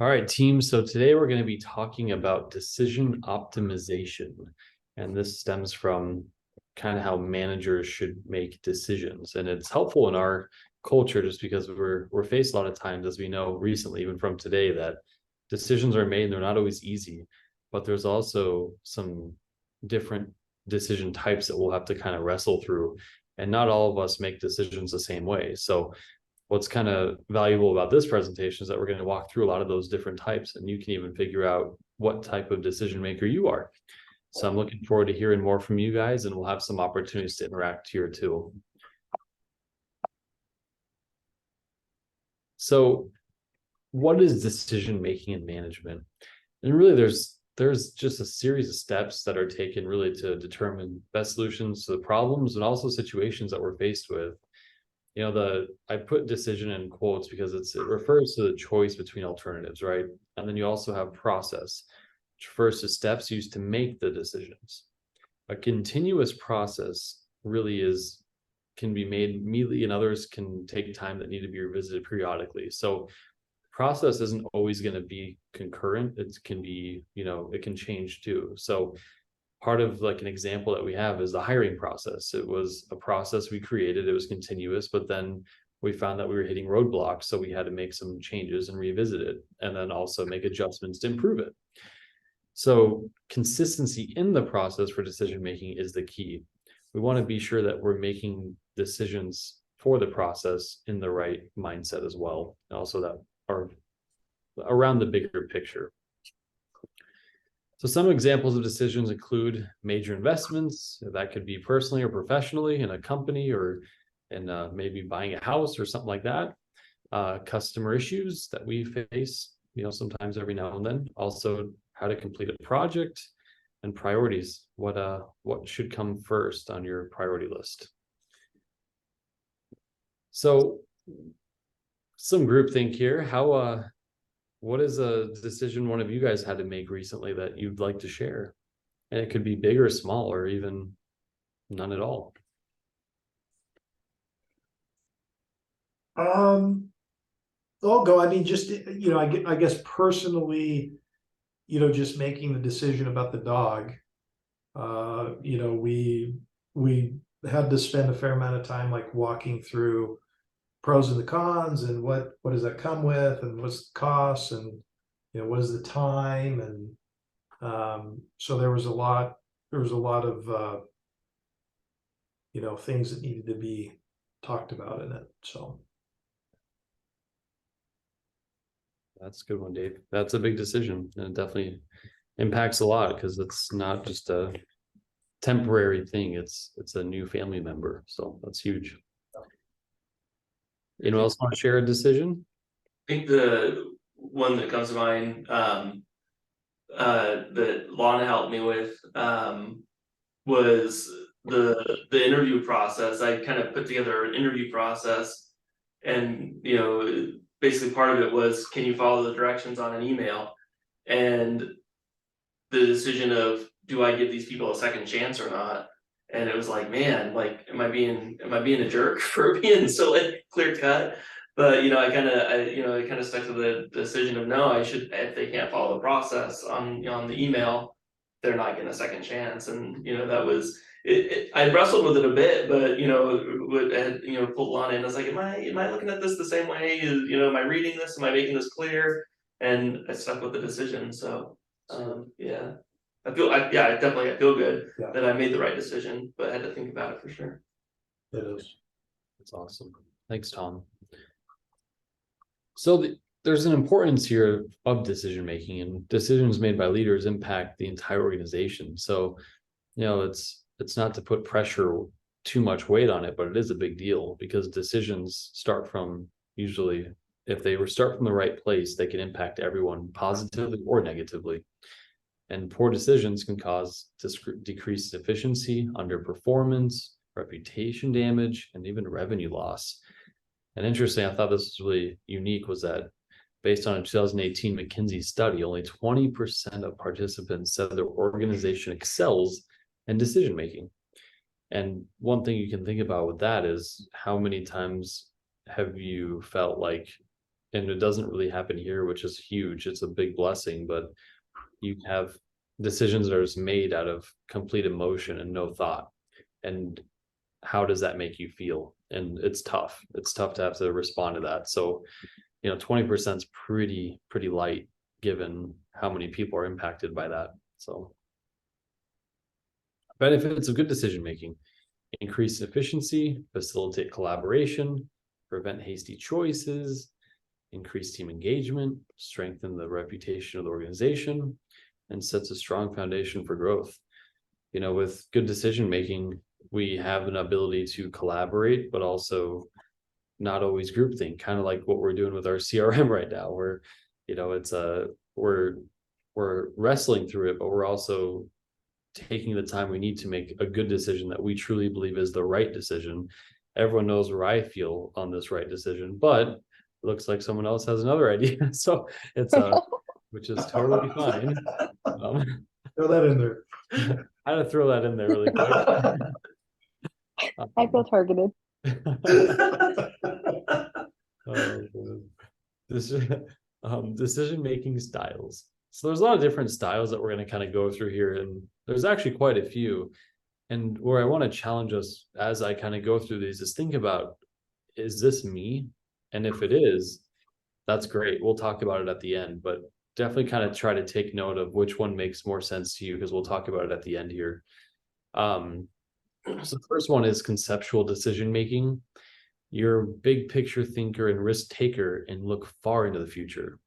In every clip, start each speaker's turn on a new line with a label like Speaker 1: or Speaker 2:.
Speaker 1: All right, team. So today we're going to be talking about decision optimization. And this stems from kind of how managers should make decisions. And it's helpful in our culture just because we're faced a lot of times, as we know recently, even from today, that decisions are made and they're not always easy. But there's also some different decision types that we'll have to kind of wrestle through. And not all of us make decisions the same way. So what's kind of valuable about this presentation is that we're going to walk through a lot of those different types, and you can even figure out what type of decision maker you are. So I'm looking forward to hearing more from you guys, and we'll have some opportunities to interact here too. So what is decision making and management? And really there's just a series of steps that are taken really to determine best solutions to the problems and also situations that we're faced with. I put decision in quotes because it refers to the choice between alternatives, right? And then you also have process, which refers to steps used to make the decisions. A continuous process really can be made immediately, and others can take time that need to be revisited periodically. So process isn't always going to be concurrent. It can be, it can change too. So part of like an example that we have is the hiring process. It was a process we created, it was continuous, but then we found that we were hitting roadblocks. So we had to make some changes and revisit it, and then also make adjustments to improve it. So consistency in the process for decision making is the key. We want to be sure that we're making decisions for the process in the right mindset as well, and also that are around the bigger picture. So some examples of decisions include major investments. That could be personally or professionally in a company, or in maybe buying a house or something like that. Customer issues that we face, sometimes every now and then. Also, how to complete a project, and priorities. What should come first on your priority list? So some groupthink here. What is a decision one of you guys had to make recently that you'd like to share? And it could be big or small, or even none at all.
Speaker 2: I'll go. I mean, just, I guess personally, just making the decision about the dog. We had to spend a fair amount of time like walking through pros and the cons, and what does that come with, and what's the cost, and what is the time, and so there was a lot of things that needed to be talked about in it. So
Speaker 1: That's a good one, Dave. That's a big decision, and it definitely impacts a lot because it's not just a temporary thing. It's a new family member, so that's huge. Anyone else want to share a decision?
Speaker 3: I think the one that comes to mind that Lana helped me with was the interview process. I kind of put together an interview process, and basically part of it was, can you follow the directions on an email? And the decision of, do I give these people a second chance or not? And it was like, man, like, am I being a jerk for being so like clear cut? But I kind of stuck to the decision of, no, I should, if they can't follow the process on the email, they're not getting a second chance. And that was it. I wrestled with it a bit, but pulled on in. I was like, am I looking at this the same way? Am I reading this? Am I making this clear? And I stuck with the decision. So yeah. I feel good that I made the right decision, but I had to think about it for sure.
Speaker 2: it is.
Speaker 1: That's awesome. Thanks, Tom. So there's an importance here of decision making, and decisions made by leaders impact the entire organization. So, it's not to put too much weight on it, but it is a big deal because decisions start from, usually, if they start from the right place, they can impact everyone positively or negatively. And poor decisions can cause decreased efficiency, underperformance, reputation damage, and even revenue loss. And interesting, I thought this was really unique, was that based on a 2018 McKinsey study, only 20% of participants said their organization excels in decision making. And one thing you can think about with that is, how many times have you felt like and it doesn't really happen here, which is huge. It's a big blessing, but you have decisions that are just made out of complete emotion and no thought. And how does that make you feel? And it's tough. It's tough to have to respond to that. So, 20% is pretty light given how many people are impacted by that. So benefits of good decision making: increase efficiency, facilitate collaboration, prevent hasty choices, increase team engagement, strengthen the reputation of the organization, and sets a strong foundation for growth. With good decision making, we have an ability to collaborate, but also not always groupthink, kind of like what we're doing with our CRM right now, where it's we're wrestling through it, but we're also taking the time we need to make a good decision that we truly believe is the right decision. Everyone knows where I feel on this right decision, but it looks like someone else has another idea. So it's which is totally fine.
Speaker 2: Throw that in there.
Speaker 1: I had to throw that in there really quick.
Speaker 4: I feel targeted.
Speaker 1: Decision making styles. So there's a lot of different styles that we're going to kind of go through here, and there's actually quite a few. And where I want to challenge us as I kind of go through these is think about, is this me? And if it is, that's great. We'll talk about it at the end, but definitely kind of try to take note of which one makes more sense to you, because we'll talk about it at the end here. So the first one is conceptual decision making. You're a big picture thinker and risk taker and look far into the future.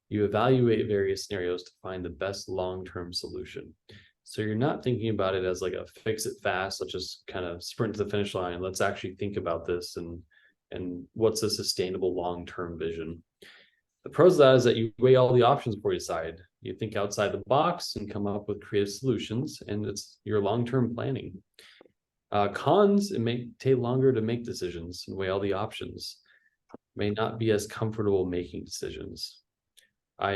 Speaker 1: You evaluate various scenarios to find the best long-term solution. So you're not thinking about it as like a fix it fast, let's just kind of sprint to the finish line. Let's actually think about this and what's a sustainable long-term vision. The pros of that is that you weigh all the options before you decide. You think outside the box and come up with creative solutions, and it's your long-term planning. Cons: it may take longer to make decisions and weigh all the options. May not be as comfortable making decisions. I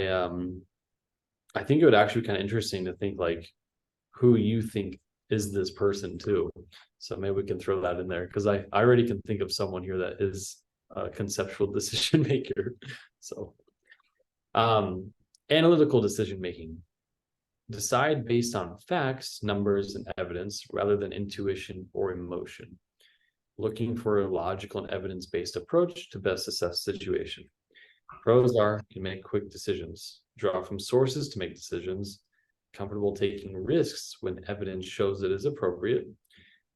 Speaker 1: think it would actually be kind of interesting to think like who you think is this person too. So maybe we can throw that in there, because I already can think of someone here that is a conceptual decision maker. So analytical decision making. Decide based on facts, numbers, and evidence rather than intuition or emotion. Looking for a logical and evidence-based approach to best assess the situation. Pros are: you make quick decisions, draw from sources to make decisions, comfortable taking risks when evidence shows it is appropriate.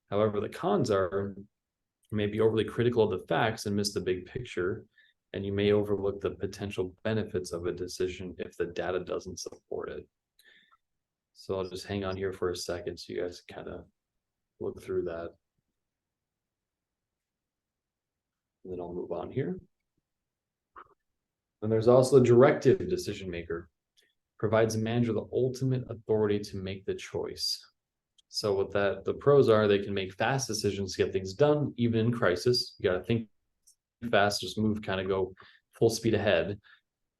Speaker 1: However, the cons are: you may be overly critical of the facts and miss the big picture, and you may overlook the potential benefits of a decision if the data doesn't support it. So I'll just hang on here for a second so you guys kind of look through that. And then I'll move on here. And there's also a directive decision maker. Provides a manager the ultimate authority to make the choice. So with that, the pros are they can make fast decisions to get things done, even in crisis. You got to think fast, just move, kind of go full speed ahead.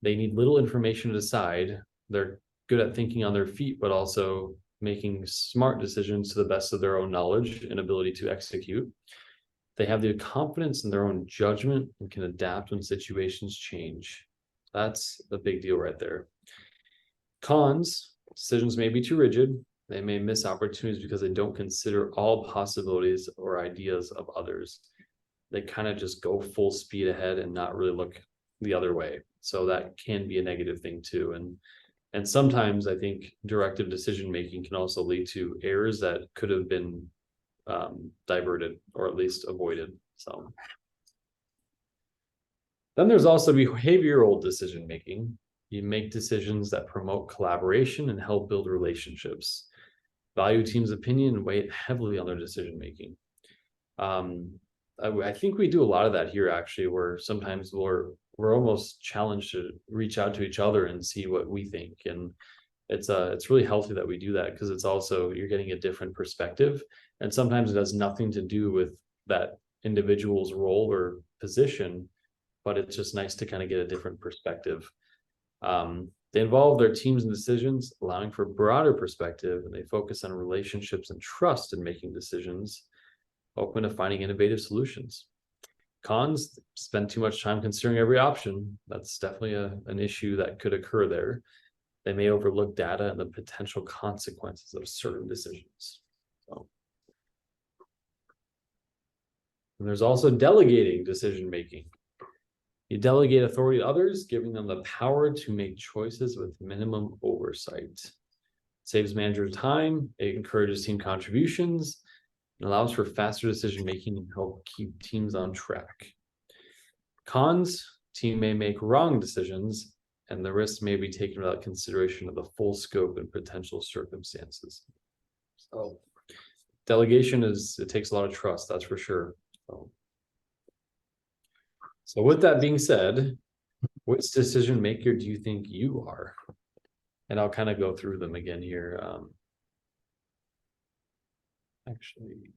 Speaker 1: They need little information to decide. They're good at thinking on their feet, but also making smart decisions to the best of their own knowledge and ability to execute. They have the confidence in their own judgment and can adapt when situations change. That's a big deal right there. Cons: decisions may be too rigid. They may miss opportunities because they don't consider all possibilities or ideas of others. They kind of just go full speed ahead and not really look the other way. So that can be a negative thing too. And sometimes I think directive decision making can also lead to errors that could have been diverted or at least avoided. So then there's also behavioral decision making. You make decisions that promote collaboration and help build relationships. Value team's opinion and weigh heavily on their decision making. I think we do a lot of that here actually, where sometimes we're almost challenged to reach out to each other and see what we think. And it's really healthy that we do that, because it's also, you're getting a different perspective, and sometimes it has nothing to do with that individual's role or position, but it's just nice to kind of get a different perspective. They involve their teams in decisions, allowing for broader perspective, and they focus on relationships and trust in making decisions, open to finding innovative solutions. Cons, spend too much time considering every option. That's definitely an issue that could occur there. They may overlook data and the potential consequences of certain decisions. So. And there's also delegating decision making. You delegate authority to others, giving them the power to make choices with minimum oversight. It saves managers time, it encourages team contributions, and allows for faster decision making and help keep teams on track. Cons, team may make wrong decisions, and the risks may be taken without consideration of the full scope and potential circumstances. So delegation it takes a lot of trust, that's for sure. So with that being said, which decision maker do you think you are? And I'll kind of go through them again here. Actually,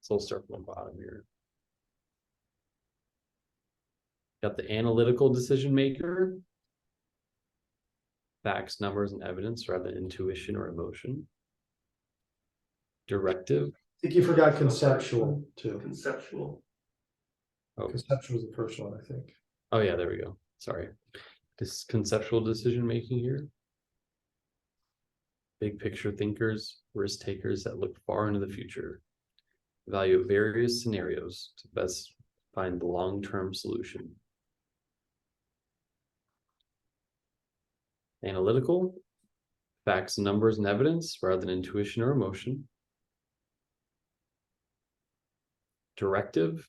Speaker 1: so we'll start from the bottom here. Got the analytical decision maker. Facts, numbers, and evidence rather than intuition or emotion. Directive.
Speaker 2: I think you forgot conceptual too.
Speaker 3: Conceptual.
Speaker 1: Oh.
Speaker 2: Conceptual was the first one, I think.
Speaker 1: Oh yeah, there we go. Sorry. This conceptual decision making here. Big picture thinkers, risk takers that look far into the future. Evaluate various scenarios to best find the long-term solution. Analytical, facts, numbers, and evidence rather than intuition or emotion. Directive,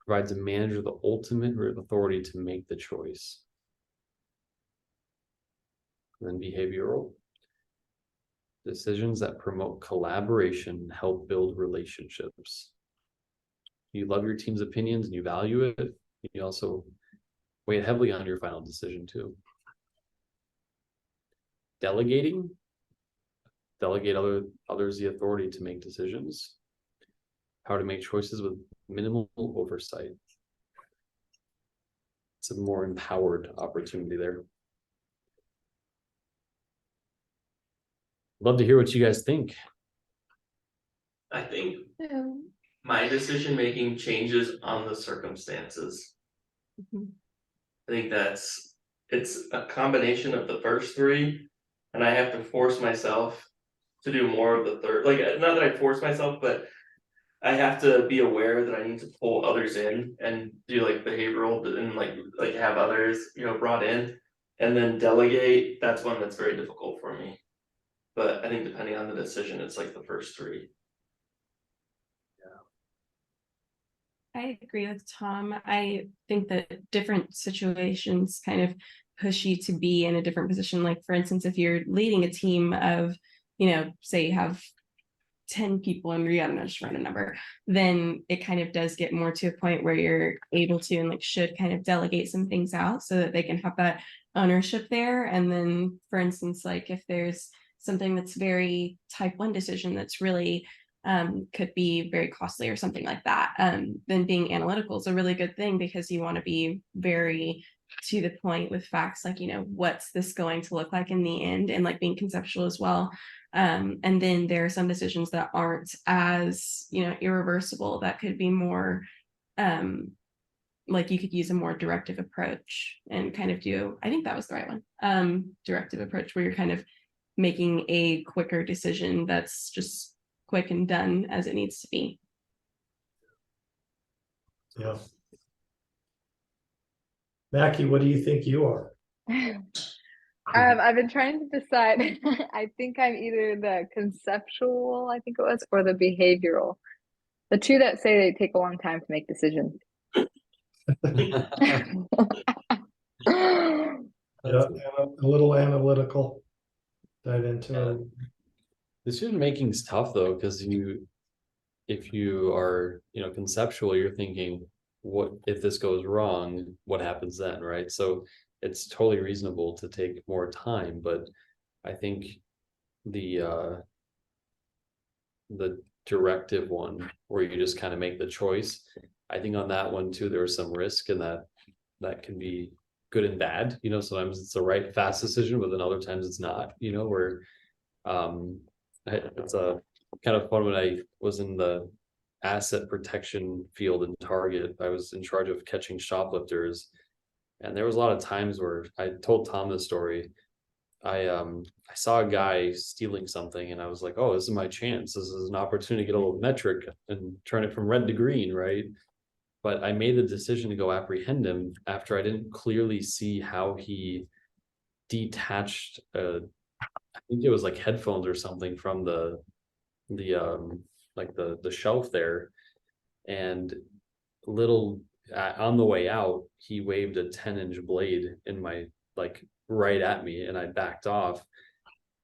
Speaker 1: provides a manager the ultimate authority to make the choice. And then behavioral, decisions that promote collaboration and help build relationships. You love your team's opinions and you value it. You also weigh heavily on your final decision too. Delegating, delegate others the authority to make decisions. How to make choices with minimal oversight. It's a more empowered opportunity there. Love to hear what you guys think.
Speaker 3: I think my decision making changes on the circumstances. I think it's a combination of the first three, and I have to force myself to do more of the third. Like, not that I force myself, but I have to be aware that I need to pull others in and do like behavioral and like have others, brought in, and then delegate. That's one that's very difficult for me. But I think depending on the decision, it's like the first three.
Speaker 5: I agree with Tom. I think that different situations kind of push you to be in a different position. Like, for instance, if you're leading a team of, say you have 10 people and I don't know, just run a number, then it kind of does get more to a point where you're able to and should kind of delegate some things out so that they can have that ownership there. And then, for instance, like if there's something that's very type 1 decision that's really could be very costly or something like that, then being analytical is a really good thing because you want to be very to the point with facts, like, what's this going to look like in the end, and like being conceptual as well. And then there are some decisions that aren't as, irreversible, that could be more like you could use a more directive approach and kind of do, I think that was the right one, directive approach, where you're kind of making a quicker decision that's just quick and done as it needs to be.
Speaker 2: Yeah. Mackie, what do you think you are?
Speaker 4: I've been trying to decide. I think I'm either the conceptual, I think it was, or the behavioral. The two that say they take a long time to make decisions.
Speaker 2: Yeah, a little analytical. Dive into it.
Speaker 1: Decision making is tough though, because if you are, conceptual, you're thinking, what if this goes wrong, what happens then, right? So it's totally reasonable to take more time, but I think the directive one, where you just kind of make the choice, I think on that one too, there was some risk, and that can be good and bad. Sometimes it's the right fast decision, but then other times it's not. Where it's kind of fun when I was in the asset protection field in Target. I was in charge of catching shoplifters, and there was a lot of times where I told Tom this story. I saw a guy stealing something, and I was like, oh, this is my chance. This is an opportunity to get a little metric and turn it from red to green, right? But I made the decision to go apprehend him after I didn't clearly see how he detached I think it was like headphones or something from the like the shelf there, and little on the way out he waved a 10-inch blade in my, like, right at me, and I backed off.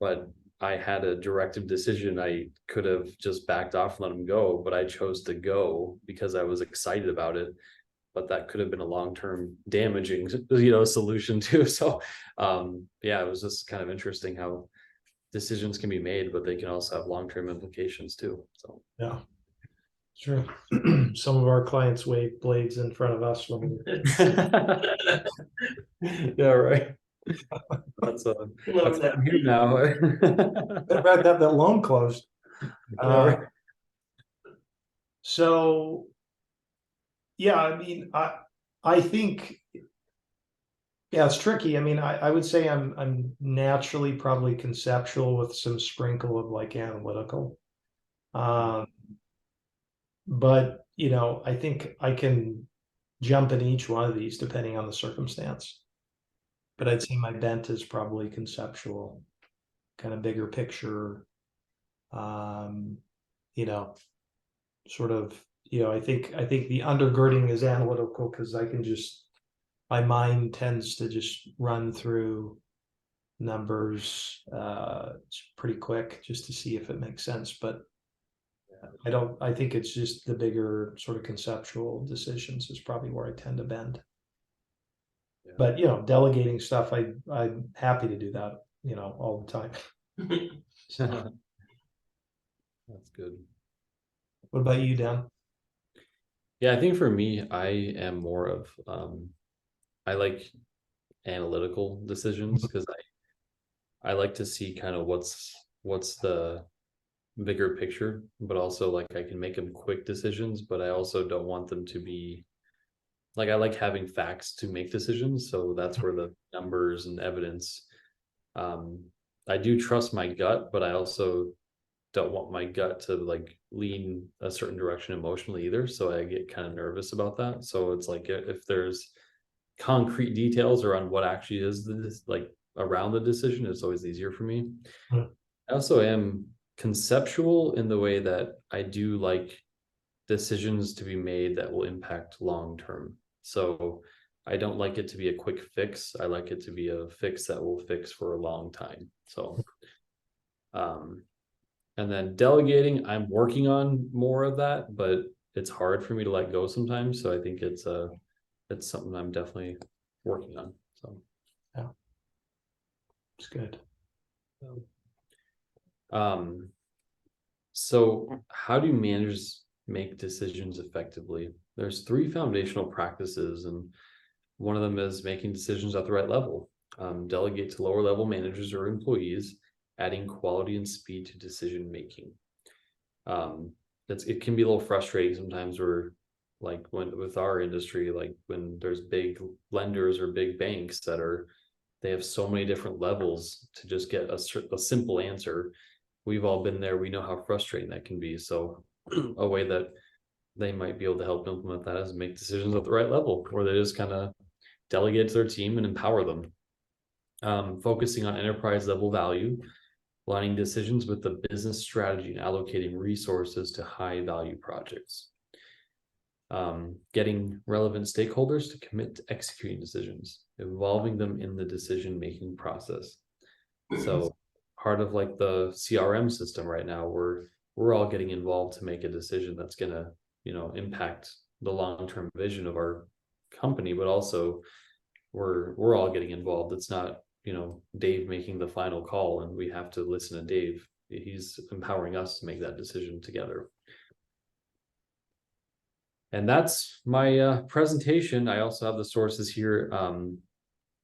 Speaker 1: But I had a directive decision. I could have just backed off and let him go, but I chose to go because I was excited about it. But that could have been a long-term damaging, solution too. So yeah, it was just kind of interesting how decisions can be made, but they can also have long-term implications too. So
Speaker 2: Yeah. Sure. Some of our clients wave blades in front of us when
Speaker 1: yeah, right. That's
Speaker 3: Love
Speaker 1: what
Speaker 3: that.
Speaker 1: I'm here now.
Speaker 2: better have that loan closed.
Speaker 1: Yeah, right.
Speaker 2: So yeah, I mean, I think, yeah, it's tricky. I mean, I would say I'm naturally probably conceptual with some sprinkle of like analytical. But I think I can jump in each one of these depending on the circumstance. But I'd say my bent is probably conceptual, kind of bigger picture. Sort of, I think the undergirding is analytical because I can just, my mind tends to just run through numbers it's pretty quick just to see if it makes sense. But I think it's just the bigger sort of conceptual decisions is probably where I tend to bend.
Speaker 1: Yeah.
Speaker 2: But delegating stuff, I'm happy to do that, all the time.
Speaker 1: That's good.
Speaker 2: What about you, Dan?
Speaker 1: Yeah, I think for me, I am more of I like analytical decisions because I like to see kind of what's the bigger picture, but also like I can make them quick decisions, but I also don't want them to be like, I like having facts to make decisions. So that's where the numbers and evidence, I do trust my gut, but I also don't want my gut to like lean a certain direction emotionally either. So I get kind of nervous about that. So it's like if there's concrete details around what actually is this, like, around the decision, it's always easier for me.
Speaker 2: Hmm.
Speaker 1: I also am conceptual in the way that I do like decisions to be made that will impact long term. So I don't like it to be a quick fix. I like it to be a fix that will fix for a long time. So and then delegating, I'm working on more of that, but it's hard for me to let go sometimes. So I think it's something I'm definitely working on. So
Speaker 2: yeah, it's good.
Speaker 1: So how do managers make decisions effectively? There's 3 foundational practices, and one of them is making decisions at the right level. Delegate to lower level managers or employees, adding quality and speed to decision making. It can be a little frustrating sometimes where, like, when with our industry, like when there's big lenders or big banks they have so many different levels to just get a simple answer. We've all been there. We know how frustrating that can be. So a way that they might be able to help implement that is make decisions at the right level, where they just kind of delegate to their team and empower them. Focusing on enterprise level value, aligning decisions with the business strategy and allocating resources to high value projects. Getting relevant stakeholders to commit to executing decisions, involving them in the decision-making process. So part of like the CRM system right now, we're all getting involved to make a decision that's gonna, impact the long-term vision of our company, but also we're all getting involved. It's not, Dave making the final call and we have to listen to Dave. He's empowering us to make that decision together. And that's my presentation. I also have the sources here.